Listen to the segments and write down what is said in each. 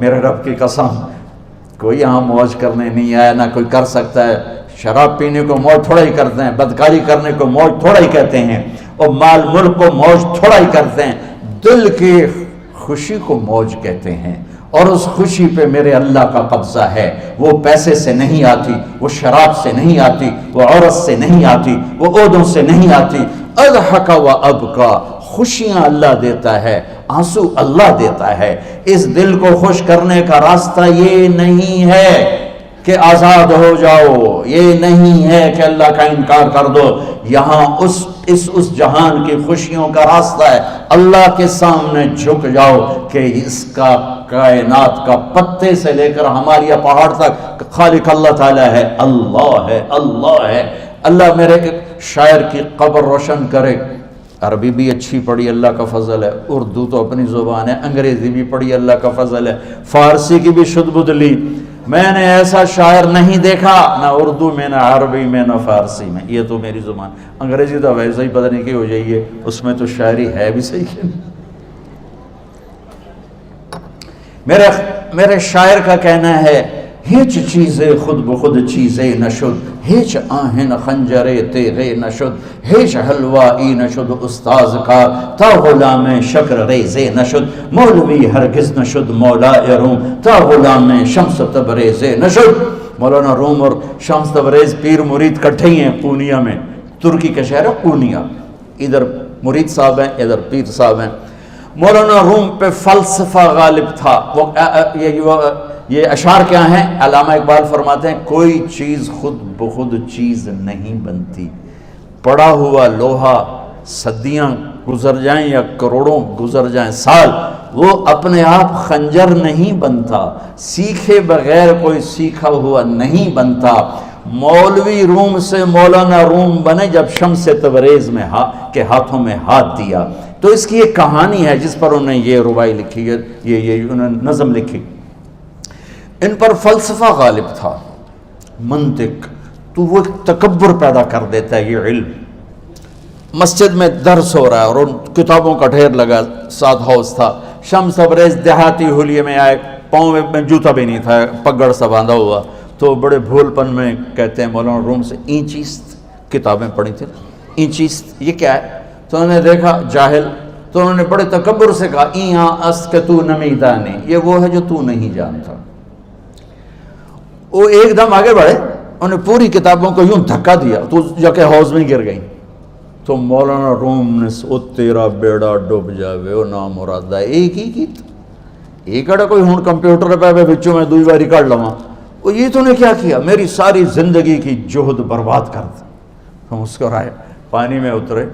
میرے رب کی قسم کوئی یہاں موج کرنے نہیں آیا، نہ کوئی کر سکتا ہے۔ شراب پینے کو موج تھوڑا ہی کرتے ہیں، بدکاری کرنے کو موج تھوڑا ہی کہتے ہیں، اور مال ملک کو موج تھوڑا ہی کرتے ہیں، دل کی خوشی کو موج کہتے ہیں۔ اور اس خوشی پہ میرے اللہ کا قبضہ ہے، وہ پیسے سے نہیں آتی، وہ شراب سے نہیں آتی، وہ عورت سے نہیں آتی، وہ عہدوں سے نہیں آتی۔ اضحک و ابکا، خوشیاں اللہ دیتا ہے، آنسو اللہ دیتا ہے۔ اس دل کو خوش کرنے کا راستہ یہ نہیں ہے کہ آزاد ہو جاؤ، یہ نہیں ہے کہ اللہ کا انکار کر دو۔ یہاں اس جہان کی خوشیوں کا راستہ ہے، اللہ کے سامنے جھک جاؤ کہ اس کا کائنات کا پتے سے لے کر ہماری پہاڑ تک خالق اللہ تعالیٰ ہے، اللہ ہے، اللہ ہے۔ اللہ میرے شاعر کی قبر روشن کرے۔ عربی بھی اچھی پڑھی، اللہ کا فضل ہے، اردو تو اپنی زبان ہے، انگریزی بھی پڑھی، اللہ کا فضل ہے، فارسی کی بھی شد بد لی۔ میں نے ایسا شاعر نہیں دیکھا، نہ اردو میں، نہ عربی میں، نہ فارسی میں، یہ تو میری زبان۔ انگریزی تو ویسے ہی پتہ نہیں کی ہو جائیے، اس میں تو شاعری ہے بھی صحیح ہے۔ میرے شاعر کا کہنا ہے، ہیچ چیزیں خود بخود چیزیں نشد، ہیچ آہن خنجرے تیغے نشد، ہیچ حلوائی نشد استاذ کا، تا غلام شکر ریزے نشد، مولوی ہرگز نشد مولا روم، تا غلام شمس تبریز نشد۔ مولانا روم اور شمس تبریز پیر مرید کٹھے ہی ہیں پونیا میں، ترکی کا شہر ہے پونیا، ادھر مرید صاحب ہیں، ادھر پیر صاحب ہیں۔ مولانا روم پہ فلسفہ غالب تھا۔ یہ اشعار کیا ہیں؟ علامہ اقبال فرماتے ہیں، کوئی چیز خود بخود چیز نہیں بنتی، پڑا ہوا لوہا صدیاں گزر جائیں یا کروڑوں گزر جائیں سال، وہ اپنے آپ خنجر نہیں بنتا، سیکھے بغیر کوئی سیکھا ہوا نہیں بنتا۔ مولوی روم سے مولانا روم بنے جب شمس تبریز میں کے ہاتھوں میں ہاتھ دیا۔ تو اس کی ایک کہانی ہے جس پر انہوں نے یہ ربائی لکھی ہے، یہ انہوں نے نظم لکھی۔ ان پر فلسفہ غالب تھا، منطق، تو وہ تکبر پیدا کر دیتا ہے یہ علم۔ مسجد میں درس ہو رہا ہے اور ان کتابوں کا ڈھیر لگا، ساتھ ہاؤس تھا۔ شمس تبریز دیہاتی حلیے میں آئے، پاؤں میں جوتا بھی نہیں تھا، پگڑ سا باندھا ہوا، تو بڑے بھول پن میں کہتے ہیں مولانا روم سے، اینچیست کتابیں پڑھی تھی، اینچیست یہ کیا ہے؟ تو انہوں نے دیکھا جاہل، تو انہوں نے بڑے تکبر سے کہا، ایہاں است کہ تو نمیدانی، یہ وہ ہے جو تو نہیں جانتا۔ وہ ایک دم آگے بڑھے، انہوں نے پوری کتابوں کو یوں دھکا دیا تو جا کے حوض میں گر گئی۔ تو مولانا روم نے او تیرا بیڑا ڈوب جاوے او نام مرادہ، ایک ہی کی ایک اڑا کوئی ہون کمپیوٹر پہ بچوں میں دوئی باری کر لواں، وہ یہ تو نے کیا کیا، میری ساری زندگی کی جہد برباد کر دی۔ ہم مسکرائے، پانی میں اترے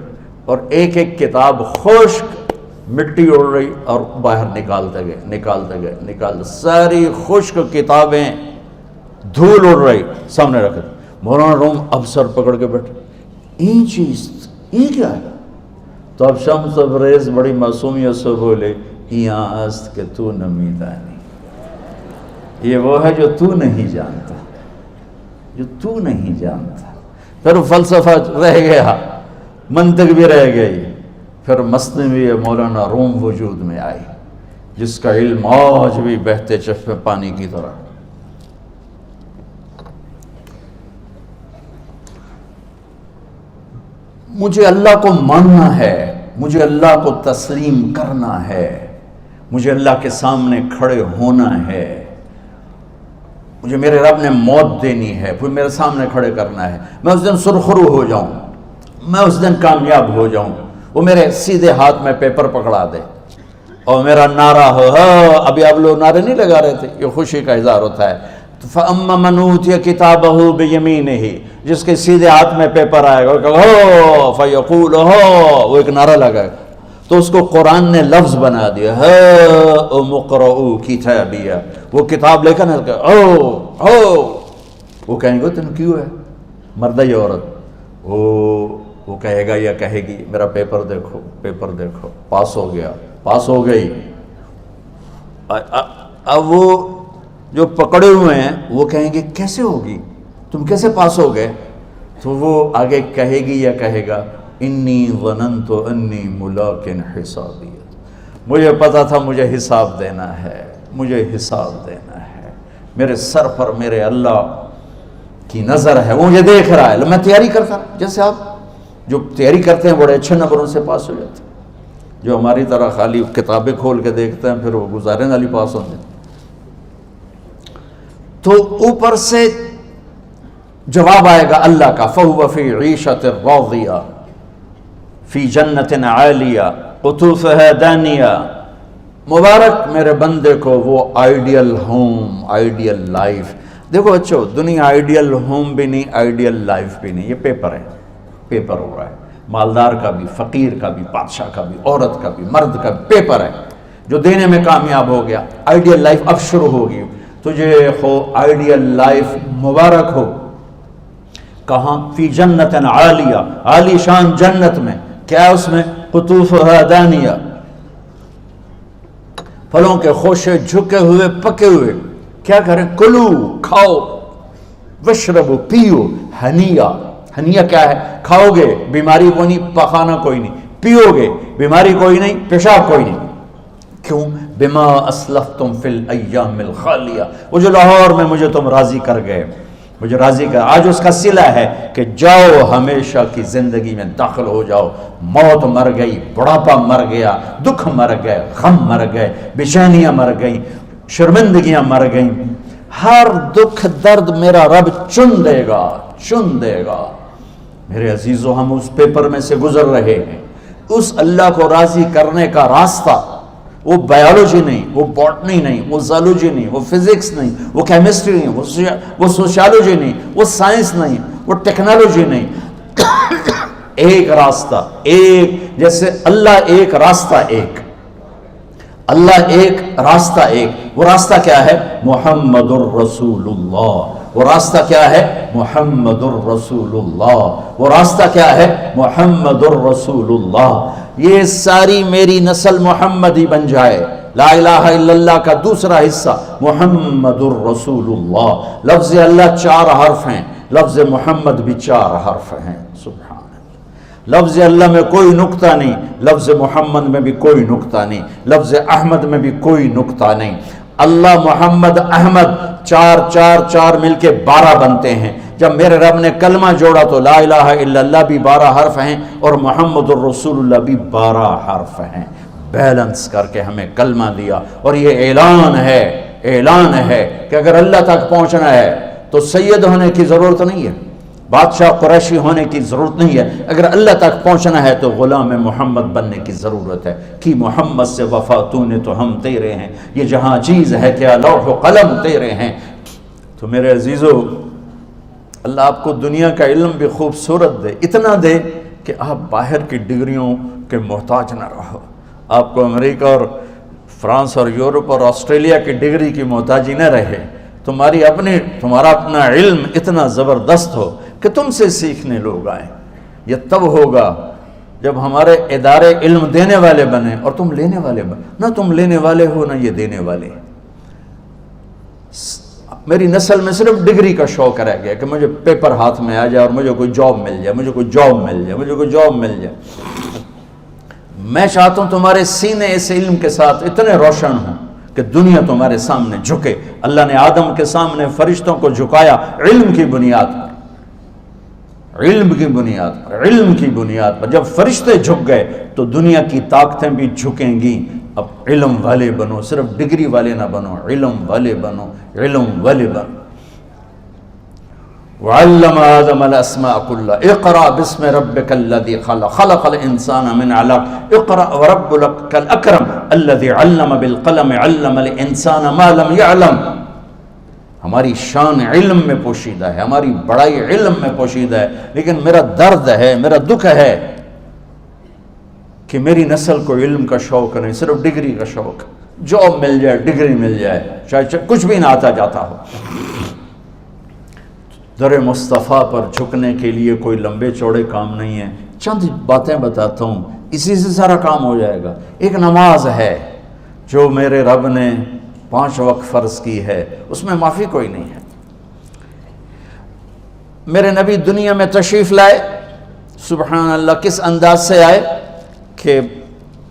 اور ایک ایک کتاب خشک مٹی اڑ رہی اور باہر نکالتے گئے، ساری خشک کتابیں دھول اڑ رہی سامنے رکھے۔ مولانا روم اب سر پکڑ کے بیٹھے، این چیز یہ کیا ہے؟ تو اب شمس تبریز بڑی معصومیت سے بولے، یہاں است کہ تو نمیدانی، یہ وہ ہے جو تو نہیں جانتا، جو تو نہیں جانتا۔ پھر فلسفہ رہ گیا، منطق بھی رہ گئی، پھر مثنوی مولانا روم وجود میں آئی، جس کا علم آج بھی بہتے چشمے پانی کی طرح۔ مجھے اللہ کو ماننا ہے، مجھے اللہ کو تسلیم کرنا ہے، مجھے اللہ کے سامنے کھڑے ہونا ہے، مجھے میرے رب نے موت دینی ہے، پھر میرے سامنے کھڑے کرنا ہے، میں اس دن سرخرو ہو جاؤں، میں اس دن کامیاب ہو جاؤں، وہ میرے سیدھے ہاتھ میں پیپر پکڑا دے اور میرا نعرہ ہو، ابھی آپ لوگ نعرے نہیں لگا رہے تھے، یہ خوشی کا اظہار ہوتا ہے۔ فَأَمَّا مَنْ أُوتِيَ كِتَابَهُ بِيَمِينِهِ، جس کے سیدھے ہاتھ میں پیپر آئے گا، فَيَقُولُ وہ ایک نعرہ لگائے گا، تو اس کو قرآن نے لفظ بنا دیا، هَاؤْمُ اقْرَءُوا كِتَابِيَهْ، وہ کتاب لے کر وہ کہیں گے تم کیوں ہے، مرد یا عورت، وہ کہے گا یا کہے گی میرا پیپر دیکھو، پیپر دیکھو، پاس ہو گیا، پاس ہو گئی۔ اب وہ جو پکڑے ہوئے ہیں وہ کہیں گے کیسے ہوگی، تم کیسے پاس ہو گئے؟ تو وہ آگے کہے گی یا کہے گا، انی ظننت انی ملاق حسابی، مجھے پتا تھا مجھے حساب دینا ہے، مجھے حساب دینا ہے، میرے سر پر میرے اللہ کی نظر ہے، وہ مجھے دیکھ رہا ہے۔ میں تیاری کرتا ہوں، جیسے آپ جو تیاری کرتے ہیں بڑے اچھے نمبروں سے پاس ہو جاتے ہیں، جو ہماری طرح خالی کتابیں کھول کے دیکھتے ہیں پھر وہ گزارے والی پاس ہوتے ہیں۔ تو اوپر سے جواب آئے گا اللہ کا، فَهُوَ فِي عِيشَةٍ رَاضِيَةٍ فِي جَنَّةٍ عَالِيَةٍ قُطُوفُهَا دَانِيَةٌ۔ مبارک میرے بندے کو وہ آئیڈیل ہوم، آئیڈیل لائف۔ دیکھو بچو، دنیا آئیڈیل ہوم بھی نہیں، آئیڈیل لائف بھی نہیں، یہ پیپر ہے، پیپر ہو رہا ہے، مالدار کا بھی، فقیر کا بھی، بادشاہ کا بھی، عورت کا بھی، مرد کا بھی پیپر ہے۔ جو دینے میں کامیاب ہو گیا، آئیڈیل لائف اب شروع ہوگی۔ تجھے ہو آئیڈیل لائف مبارک ہو۔ کہاں؟ فی جنت عالیہ، عالی شان جنت میں، کیا اس میں؟ قطوفها دانیہ، پھلوں کے خوشے جھکے ہوئے پکے ہوئے۔ کیا کریں؟ کلو، کھاؤ، وشربو، پیو، ہنیا۔ ہنیا کیا ہے؟ کھاؤ گے بیماری کوئی نہیں، پخانا کوئی نہیں، پیو گے بیماری کوئی نہیں، پیشاب کوئی نہیں۔ کیوں؟ بما اسلفتم فی الایام الخالیہ، وہ جو لاہور میں مجھے تم راضی کر گئے، مجھے راضی کر، آج اس کا صلہ ہے کہ جاؤ ہمیشہ کی زندگی میں داخل ہو جاؤ۔ موت مر گئی، بڑھاپا مر گیا، دکھ مر گئے، غم مر گئے، بے چینیاں مر گئیں، شرمندگیاں مر گئیں۔ ہر دکھ درد میرا رب چن دے گا، چن دے گا۔ میرے عزیزو، ہم اس پیپر میں سے گزر رہے ہیں۔ اس اللہ کو راضی کرنے کا راستہ، وہ بایولوجی نہیں، وہ باٹنی نہیں، وہ زالوجی نہیں، وہ فزکس نہیں، وہ کیمسٹری نہیں، وہ سوشیالوجی نہیں، وہ سائنس نہیں، وہ ٹیکنالوجی نہیں۔ ایک راستہ، ایک، جیسے اللہ ایک، راستہ ایک، اللہ ایک، راستہ ایک۔ وہ راستہ کیا ہے؟ محمد الرسول اللہ۔ وہ راستہ کیا ہے؟ محمد الرسول اللہ۔ وہ راستہ کیا ہے؟ محمد الرسول اللہ۔ یہ ساری میری نسل محمدی بن جائے۔ لا الہ الا اللہ کا دوسرا حصہ محمد الرسول اللہ۔ لفظ اللہ 4 حرف ہیں، لفظ محمد بھی 4 حرف ہیں۔ سبحان اللہ۔ لفظ اللہ میں کوئی نقطہ نہیں، لفظ محمد میں بھی کوئی نقطہ نہیں، لفظ احمد میں بھی کوئی نقطہ نہیں۔ اللہ، محمد، احمد، 4 4 4 مل کے 12 بنتے ہیں۔ جب میرے رب نے کلمہ جوڑا تو لا الہ الا اللہ بھی 12 حرف ہیں اور محمد الرسول اللہ بھی 12 حرف ہیں۔ بیلنس کر کے ہمیں کلمہ دیا، اور یہ اعلان ہے، اعلان ہے کہ اگر اللہ تک پہنچنا ہے تو سید ہونے کی ضرورت نہیں ہے، بادشاہ قریشی ہونے کی ضرورت نہیں ہے۔ اگر اللہ تک پہنچنا ہے تو غلام محمد بننے کی ضرورت ہے۔ کہ محمد سے وفا تو نے تو ہم تیرے ہیں، یہ جہاں چیز ہے کیا لوح و قلم تیرے ہیں۔ تو میرے عزیزو، اللہ آپ کو دنیا کا علم بھی خوبصورت دے، اتنا دے کہ آپ باہر کی ڈگریوں کے محتاج نہ رہو، آپ کو امریکہ اور فرانس اور یورپ اور آسٹریلیا کی ڈگری کی محتاجی نہ رہے، تمہارا اپنا علم اتنا زبردست ہو کہ تم سے سیکھنے لوگ آئیں۔ یہ تب ہوگا جب ہمارے ادارے علم دینے والے بنے اور تم لینے والے بنے، نہ تم لینے والے ہو نہ یہ دینے والے۔ میری نسل میں صرف ڈگری کا شوق رہ گیا کہ مجھے پیپر ہاتھ میں آ جائے اور مجھے کوئی جاب مل جائے، مجھے کوئی جاب مل جائے، مجھے کوئی جاب مل جائے۔ میں چاہتا ہوں تمہارے سینے اس علم کے ساتھ اتنے روشن ہوں کہ دنیا تمہارے سامنے جھکے۔ اللہ نے آدم کے سامنے فرشتوں کو جھکایا علم کی بنیاد پر، علم کی بنیاد پر، علم کی بنیاد پر۔ جب فرشتے جھک گئے تو دنیا کی طاقتیں بھی جھکیں گی۔ اب علم والے بنو، صرف ڈگری والے نہ بنو، علم والے بنو، علم والے بنو۔ وعلم آدم الاسماء كلها اقرأ باسم ربك الذي خلق خلق الانسان من علق اقرأ وربك الاكرم الذي علم بالقلم علم الانسان ما لم يعلم۔ ہماری شان علم میں پوشیدہ ہے، ہماری بڑائی علم میں پوشیدہ ہے، لیکن میرا درد ہے، میرا دکھ ہے کہ میری نسل کو علم کا شوق نہیں، صرف ڈگری کا شوق۔ جاب مل جائے، ڈگری مل جائے، چاہے کچھ بھی نہ آتا جاتا ہو۔ در مصطفیٰ پر جھکنے کے لیے کوئی لمبے چوڑے کام نہیں ہیں، چند باتیں بتاتا ہوں، اسی سے سارا کام ہو جائے گا۔ ایک نماز ہے جو میرے رب نے 5 وقت فرض کی ہے، اس میں معافی کوئی نہیں ہے۔ میرے نبی دنیا میں تشریف لائے، سبحان اللہ، کس انداز سے آئے کہ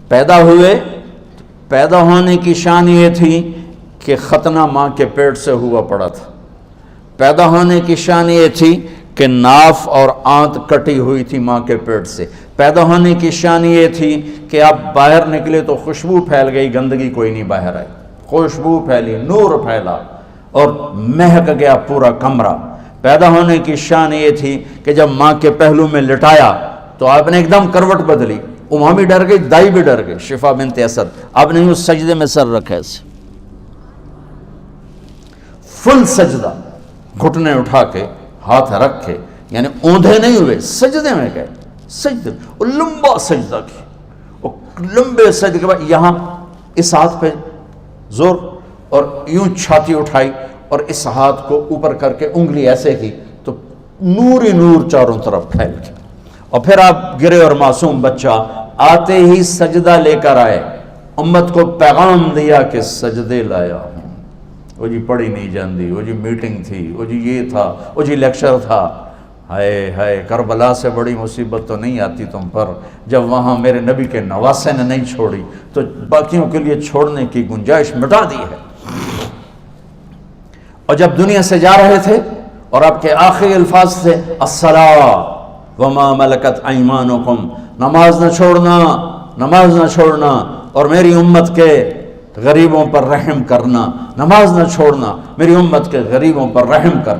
پیدا ہوئے، پیدا ہونے کی شان یہ تھی کہ ختنہ ماں کے پیٹ سے ہوا پڑا تھا. پیدا ہونے کی شان یہ تھی کہ ناف اور آنت کٹی ہوئی تھی ماں کے پیٹ سے. پیدا ہونے کی شان یہ تھی کہ آپ باہر نکلے تو خوشبو پھیل گئی, گندگی کوئی نہیں باہر آئی, خوشبو پھیلی, نور پھیلا اور مہک گیا پورا کمرہ. پیدا ہونے کی شان یہ تھی کہ جب ماں کے پہلو میں لٹایا تو آپ نے ایک دم کروٹ بدلی. اماں بھی ڈر گئی, دائی بھی ڈر گئی, شفا بنت اسد. آپ نے اس سجدے میں سر رکھا ایسے فل سجدہ, گھٹنے اٹھا کے ہاتھ رکھ کے, یعنی اوندھے نہیں ہوئے, سجدے میں گئے. سجدے اور لمبا سجدہ کی, اور لمبے سجدے کے بعد یہاں اس ہاتھ پہ زور اور یوں چھاتی اٹھائی اور اس ہاتھ کو اوپر کر کے انگلی ایسے کی تو نور ہی نور چاروں طرف پھیل گیا. اور پھر آپ گرے اور معصوم بچہ آتے ہی سجدہ لے کر آئے, امت کو پیغام دیا کہ سجدے لایا ہوں. وہ جی پڑھی نہیں جاندی, وہ جی میٹنگ تھی, وہ جی یہ تھا, وہ جی لیکچر تھا. ہائے ہائے, کربلا سے بڑی مصیبت تو نہیں آتی تم پر جب وہاں میرے نبی کے نواسے نے نہیں چھوڑی تو باقیوں کے لیے چھوڑنے کی گنجائش مٹا دی ہے. اور جب دنیا سے جا رہے تھے اور آپ کے آخری الفاظ تھے الصلاۃ وما ملکت ایمانکم, نماز نہ چھوڑنا, نماز نہ چھوڑنا, اور میری امت کے غریبوں پر رحم کرنا, نماز نہ چھوڑنا, میری امت کے غریبوں پر رحم کر.